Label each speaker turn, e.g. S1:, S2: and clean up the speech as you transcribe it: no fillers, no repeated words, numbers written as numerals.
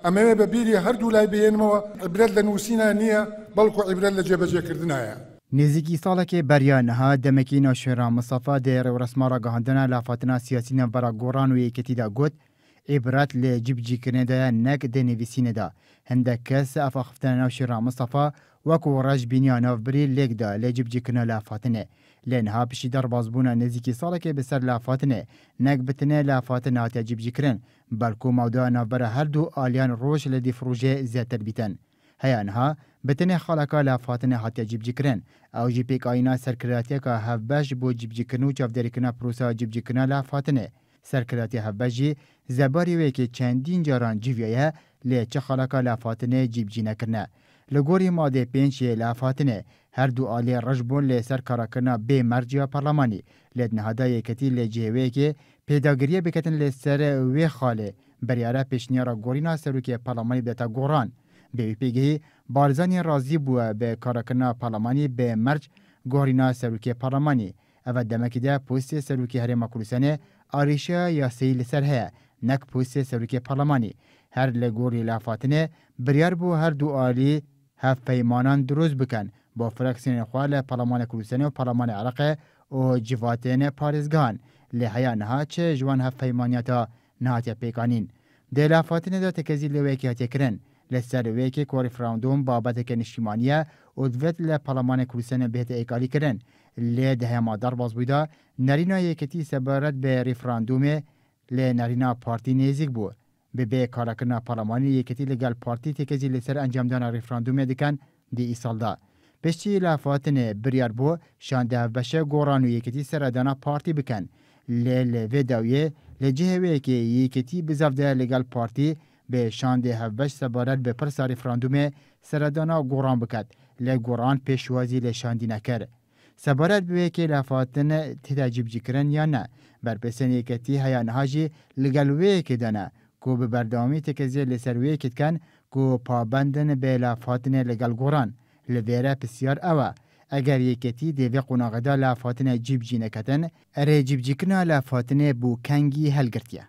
S1: ئەمەوێ بە بیری هەردوو لای بهێنمەوە عیبرەت لە نووسینە نییە بەڵکو عیبرەت لە جێبەجێکردنایە.
S2: نزیکی ساڵێکی بەریان نەها دەمەکی ناوشێران مستەفا دێ ڕێوەرسما ڕاگەهاندنا لافاتنا سیاسی نەڤەرە گۆڕان و یەکەتیدا گوت عیبرەت لە جیبجیکردنەدایە نەک دەنویسینەدا هەندێک کەس ئەفاخفتنە ناوشێران مستەفا وەکو ڕەش بینیا ناوبری لێکدا لە جیبجیکردنە لافاتنێ لە نەها پشی دەربازبوونە نزیکی ساڵێکی بەسەر لافاتنێ نەک بتنێ لافاتن هاتیە جیبجیکردن بەڵکو ماودا ناوبەرە هەردوو ئالیان ڕۆژ لە دیفڕۆژێ زیاتر بیتن هەیەنها بتنێ خەڵەکە لافاتنە هاتیە جیبجیکردن ئەو ژی پێکاینا سەرکرداتیەکە هەڤبەش بۆ جیبجیکردن و چاودێریکردنە پرۆسە جیبجیکردنە لافاتنێ سەرکرداتی هەڤبەژی زەباری وەیەکی چەندین جاران جیڤایە لێ چه خەڵەکە لافاتنێ جیبجینەکردنە لە گۆری مادێ پێنجێ لافاتنێ هەردوو ئالێ ڕەش بوون لێ سەر کارەکردنا بێ مەرجە پەرلەمانی لێ نەهادا یەکەتی لێ جێوەیەکێ پێداگریە بکەتن لێ سەر وێ خاڵێ بەریارە پێشنیارە گۆرینا سەرۆکیە پەرلەمانی بدەتە گۆڕان بێوی پێگەهی بارزانی ڕازی بووە بێ کارەکردنا پەرلەمانی بێ مەرج گۆرینا سەرۆکیە پەرلەمانی ئەوە دەمەکیدا پۆستی سەرۆکی هەرێمە کوردستانê ئاریشە یاسەیی لەسەر هەیە نەک پۆستی سەرۆکی پەرلەمانی هەر لە گۆری لافاتنێ بریار بوو هەردوو ئالی هەفپەیمانان دروست بکەن بۆ فراکسیۆنên xwe لە پەرلەمانê کوردستانê و پەرلەمانê Iraqê û civатên parêzgehan lê heya niha çi ji wan hevpeymaniya nehatiye pêkanîn dê lafatinê de tekezî lê wekî hatiye kirin li ser wekê ku referandum babeteke niştimaniye û divêt li Parlemanê Kurdistanê bêhte êkalî kirin lê di hema derbasbûyî de nerîna yeketî sebaret bê referandumê lê nerîna partî nêzik bû bi bê karekirina Parlemanî yeketî li gel partî tekezî li ser encamdana referandumê dikin di îsalda piştî lafatinê biryar bû şandê hevbeşe goran û yeketî seredana partî bikin lê li vê dawiyê li cihê wekê yeketî bizav de li gel partî bê şandê hevbeş sebaret bi pirsa referandumê seredana goran biket lê goran pêşwazî lê şandî nekir sebaret bi wekê lafatin têda cibcîkirin ya ne berpêsên yeketî heya niha jî li gel wekê de ne ku bi berdewamî tekezî li ser wekê dikin ku pabendin bê lafatinê li gel goran li vêre pisyar ew e eger yeketî dê vê qonaxeda lafatinê cîbcî neketin erê cîbcîkirina lafatinê bû kengî helgirtiye